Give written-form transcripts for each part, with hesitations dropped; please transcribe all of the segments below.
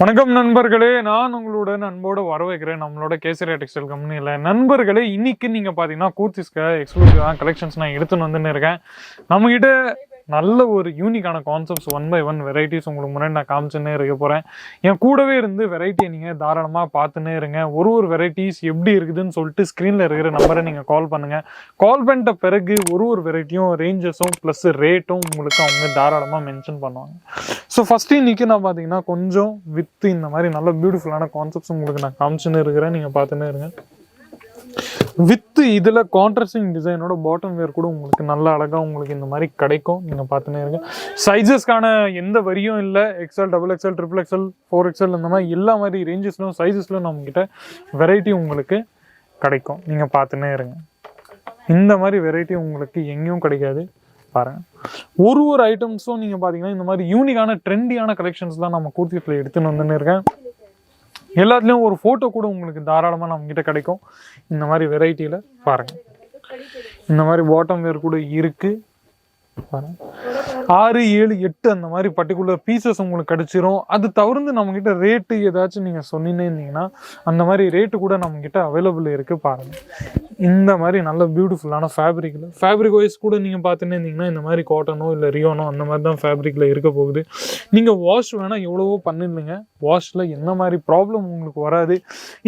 வணக்கம் நண்பர்களே, நான் உங்களுடன் அன்போடு வரவேற்கிறேன் நம்மளோட கேசரியா டெக்ஸ்டைல் கம்பெனியில். நண்பர்களே, இன்னைக்கு நீங்கள் பார்த்தீங்கன்னா கூர்த்திஸ்க்கு எக்ஸ்க்ளூசிவான கலெக்ஷன்ஸ் நான் எடுத்துன்னு வந்துன்னு இருக்கேன். நம்மகிட்ட நல்ல ஒரு யூனிக்கான கான்செப்ட்ஸ் 1 by 1 வெரைட்டிஸ் உங்களுக்கு முன்னாடி நான் காமிச்சுன்னே இருக்க போகிறேன். என் கூடவே இருந்து வெரைட்டியை நீங்கள் தாராளமாக பார்த்துன்னே இருங்க. ஒரு வெரைட்டிஸ் எப்படி இருக்குதுன்னு சொல்லிட்டு ஸ்க்ரீனில் இருக்கிற நம்பரை நீங்கள் கால் பண்ணுங்கள். கால் பண்ணிட்ட பிறகு ஒரு வெரைட்டியும் ரேஞ்சஸும் ப்ளஸ் ரேட்டும் உங்களுக்கு அவங்க தாராளமாக மென்ஷன் பண்ணுவாங்க. ஸோ ஃபஸ்ட்டு இன்றைக்கி நான் பார்த்தீங்கன்னா கொஞ்சம் வித்து இந்த மாதிரி நல்ல பியூட்டிஃபுல்லான கான்செப்ட்ஸ் உங்களுக்கு நான் காமிச்சுன்னு இருக்கிறேன். நீங்கள் பார்த்துன்னே இருங்க. வித்து இதில் கான்ட்ராஸ்டிங் டிசைனோட பாட்டம் வேர் கூட உங்களுக்கு நல்ல அழகாக உங்களுக்கு இந்த மாதிரி கிடைக்கும். நீங்கள் பார்த்துன்னே இருங்க. சைஸஸ்க்கான எந்த வரியும் இல்லை. எக்ஸ்எல், XXL, XXL, 4XL இந்த மாதிரி எல்லா மாதிரி ரேஞ்சஸ்லும் சைஸஸ்லும் நம்மக்கிட்ட வெரைட்டி உங்களுக்கு கிடைக்கும். நீங்கள் பார்த்துன்னே இருங்க. இந்த மாதிரி வெரைட்டி உங்களுக்கு எங்கேயும் கிடைக்காது. பாருங்கள், ஒரு ஐட்டம்ஸும் நீங்கள் பார்த்தீங்கன்னா இந்த மாதிரி யூனிக்கான ட்ரெண்டியான கலெக்ஷன்ஸ் தான் நம்ம கூர்த்தியில் எடுத்துன்னு வந்துன்னு இருக்கேன். எல்லாத்துலேயும் ஒரு ஃபோட்டோ கூட உங்களுக்கு தாராளமாக நம்மக்கிட்ட கிடைக்கும். இந்த மாதிரி வெரைட்டியில் பாருங்கள், இந்த மாதிரி பாட்டம் வேர் கூட இருக்குது. பாருங்கள், 6, 7, 8 அந்த மாதிரி பர்டிகுலர் பீசஸ் உங்களுக்கு கிடைச்சிரும். அது தவிர்த்து நம்மக்கிட்ட ரேட்டு ஏதாச்சும் நீங்கள் சொன்னீங்கன்னு இருந்தீங்கன்னா அந்த மாதிரி ரேட்டு கூட நம்மக்கிட்ட அவைலபிள் இருக்குது. பாருங்கள், இந்த மாதிரி நல்ல பியூட்டிஃபுல்லான ஃபேப்ரிக் வைஸ் கூட நீங்கள் பார்த்துன்னு இருந்தீங்கன்னா இந்த மாதிரி காட்டனோ இல்லை ரியோனோ அந்த மாதிரி தான் ஃபேப்ரிக்கில் இருக்க போகுது. நீங்கள் வாஷ் வேணால் எவ்வளவோ பண்ணிடுங்க, வாஷில் என்ன மாதிரி ப்ராப்ளம் உங்களுக்கு வராது.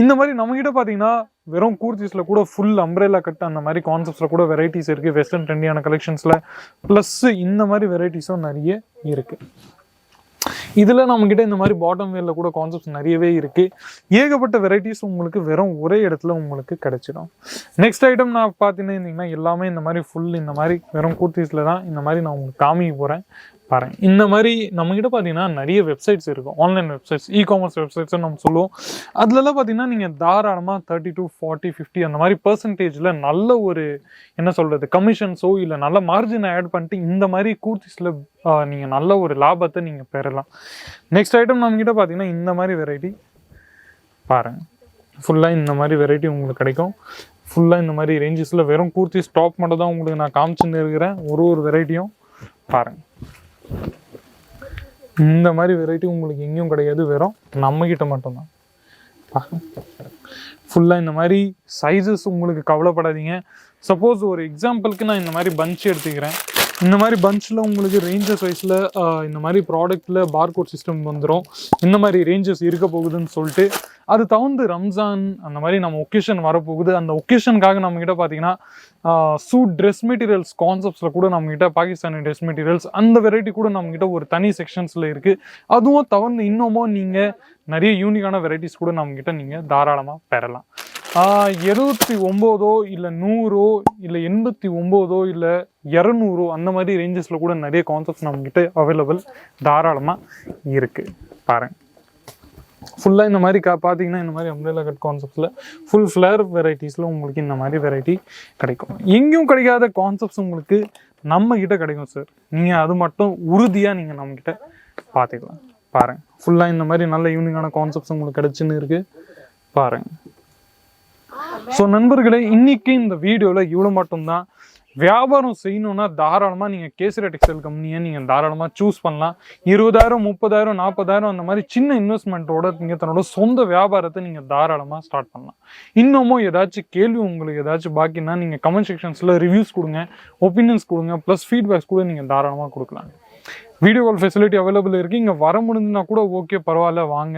இந்த மாதிரி நம்மக்கிட்ட பார்த்தீங்கன்னா வெறும் கூர்த்திஸில் கூட ஃபுல் அம்ப்ரெல்லா கட் அந்த மாதிரி கான்செப்ட்ஸில் கூட வெரைட்டிஸ் இருக்குது. வெஸ்டர்ன் ட்ரெண்டியான கலெக்ஷன்ஸில் ப்ளஸ் இந்த மாதிரி வெரைட்டிஸும் நிறைய இருக்குது. இதில் நம்மக்கிட்ட இந்த மாதிரி பாட்டம் வேரில் கூட கான்செப்ட்ஸ் நிறையவே இருக்குது. ஏகப்பட்ட வெரைட்டிஸ் உங்களுக்கு வெறும் ஒரே இடத்துல உங்களுக்கு கிடைச்சிடும். நெக்ஸ்ட் ஐட்டம் நான் பார்த்தீங்கன்னா இருந்தீங்கன்னா எல்லாமே இந்த மாதிரி ஃபுல் இந்த மாதிரி வெறும் கூர்த்திஸில் தான் இந்த மாதிரி நான் உங்களுக்கு காமிக்க போகிறேன். பாருங்கள், இந்த மாதிரி நம்மக்கிட்ட பார்த்தீங்கன்னா நிறைய வெப்சைட்ஸ் இருக்கும். ஆன்லைன் வெப்சைட்ஸ், இ-காமர்ஸ் வெப்சைட்ஸ்னு நம்ம சொல்லுவோம். அதுலலாம் பார்த்தீங்கன்னா நீங்கள் தாராளமாக 30 to 40, 50 அந்த மாதிரி பர்சன்டேஜில் நல்ல ஒரு என்ன சொல்கிறது கமிஷன்ஸோ இல்லை நல்ல மார்ஜினை ஆட் பண்ணிட்டு இந்த மாதிரி கூர்த்திஸில் நீங்கள் நல்ல ஒரு லாபத்தை நீங்கள் பெறலாம். நெக்ஸ்ட் ஐட்டம் நம்மக்கிட்ட பார்த்தீங்கன்னா இந்த மாதிரி வெரைட்டி பாருங்கள், ஃபுல்லாக இந்த மாதிரி வெரைட்டி உங்களுக்கு கிடைக்கும். ஃபுல்லாக இந்த மாதிரி ரேஞ்சஸில் வெறும் கூர்த்தி ஸ்டாப் மட்டும் தான் உங்களுக்கு நான் காமிச்சுன்னு இருக்கிறேன். ஒரு வெரைட்டியும் பாருங்கள், இந்த மாதிரி வெரைட்டி உங்களுக்கு எங்கேயும் கிடையாது, வெறும் நம்மக்கிட்ட மட்டும்தான். ஃபுல்லாக இந்த மாதிரி சைஸஸ் உங்களுக்கு கவலைப்படாதீங்க. சப்போஸ் ஒரு எக்ஸாம்பிளுக்கு நான் இந்த மாதிரி பஞ்ச் எடுத்துக்கிறேன். இந்த மாதிரி பஞ்சில் உங்களுக்கு ரேஞ்சஸ் வைஸில் இந்த மாதிரி ப்ராடக்டில் பார்கோட் சிஸ்டம் வந்துடும். இந்த மாதிரி ரேஞ்சஸ் இருக்க போகுதுன்னு சொல்லிட்டு அது தகுந்து ரம்ஜான் அந்த மாதிரி நம்ம ஒகேஷன் வரப்போகுது. அந்த ஒகேஷனுக்காக நம்மக்கிட்ட பார்த்தீங்கன்னா சூட் ட்ரெஸ் மெட்டீரியல்ஸ் கான்செப்ட்ஸில் கூட நம்மக்கிட்ட பாகிஸ்தானி ட்ரெஸ் மெட்டீரியல்ஸ் அந்த வெரைட்டி கூட நம்மக்கிட்ட ஒரு தனி செக்ஷன்ஸில் இருக்குது. அதுவும் தவிர்த்து இன்னமும் நீங்கள் நிறைய யூனிக்கான வெரைட்டிஸ் கூட நம்மக்கிட்ட நீங்கள் தாராளமாக பெறலாம். 79 இல்லை 100 இல்லை 89 இல்லை 200 அந்த மாதிரி ரேஞ்சஸில் கூட நிறைய கான்செப்ட்ஸ் நம்மக்கிட்ட அவைலபிள் தாராளமாக இருக்குது. பாருங்கள், ஃபுல்லாக இந்த மாதிரி பார்த்தீங்கன்னா இந்த மாதிரி அம்ப்ரெல்லா கட் கான்செப்ட்ஸில் ஃபுல் ஃப்ளேர் வெரைட்டிஸில் உங்களுக்கு இந்த மாதிரி வெரைட்டி கிடைக்கும். எங்கேயும் கிடைக்காத கான்செப்ட்ஸ் உங்களுக்கு நம்மக்கிட்ட கிடைக்கும் சார். நீங்கள் அது மட்டும் உறுதியாக நீங்கள் நம்மக்கிட்ட பார்த்துக்கலாம். பாருங்கள், ஃபுல்லாக இந்த மாதிரி நல்ல யூனிக்கான கான்செப்ட்ஸ் உங்களுக்கு கிடைச்சுன்னு இருக்குது. பாருங்கள். ஸோ நண்பர்களே, இன்னைக்கு இந்த வீடியோவில் இவ்வளோ மட்டும்தான். வியாபாரம் செய்யணும்னா தாராளமாக நீங்கள் கேசரியா டெக்ஸ்டைல் கம்பெனியை நீங்கள் தாராளமாக சூஸ் பண்ணலாம். 20,000, 30,000, 40,000 அந்த மாதிரி சின்ன இன்வெஸ்ட்மெண்ட்டோட நீங்கள் தன்னோட சொந்த வியாபாரத்தை நீங்கள் தாராளமாக ஸ்டார்ட் பண்ணலாம். இன்னமும் ஏதாச்சும் கேள்வி உங்களுக்கு ஏதாச்சும் பாக்கினா நீங்கள் கமெண்ட் செக்ஷன்ஸில் ரிவ்யூஸ் கொடுங்க, ஒப்பீனியன்ஸ் கொடுங்க, ப்ளஸ் ஃபீட்பேக்ஸ் கூட நீங்கள் தாராளமாக கொடுக்கலாம். வீடியோ கால் ஃபெசிலிட்டி அவைலபிள் இருக்குது. இங்கே வர முடிஞ்சுன்னா கூட ஓகே, பரவாயில்ல வாங்க.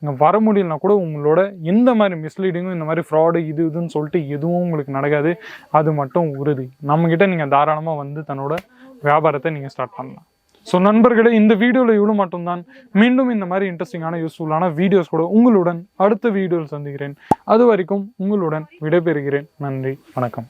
இங்கே வர முடியலனா கூட உங்களோட எந்த மாதிரி மிஸ்லீடிங்கும் இந்த மாதிரி ஃப்ராடு இதுன்னு சொல்லிட்டு எதுவும் உங்களுக்கு நடக்காது. அது மட்டும் உறுதி. நம்மக்கிட்ட நீங்கள் தாராளமாக வந்து தன்னோட வியாபாரத்தை நீங்கள் ஸ்டார்ட் பண்ணலாம். ஸோ நண்பர்களே, இந்த வீடியோவில் இவ்வளோ மட்டும்தான். மீண்டும் இந்த மாதிரி இன்ட்ரெஸ்டிங்கான யூஸ்ஃபுல்லான வீடியோஸ் கூட உங்களுடன் அடுத்த வீடியோவில் சந்திக்கிறேன். அது வரைக்கும் உங்களுடன் விடைபெறுகிறேன். நன்றி, வணக்கம்.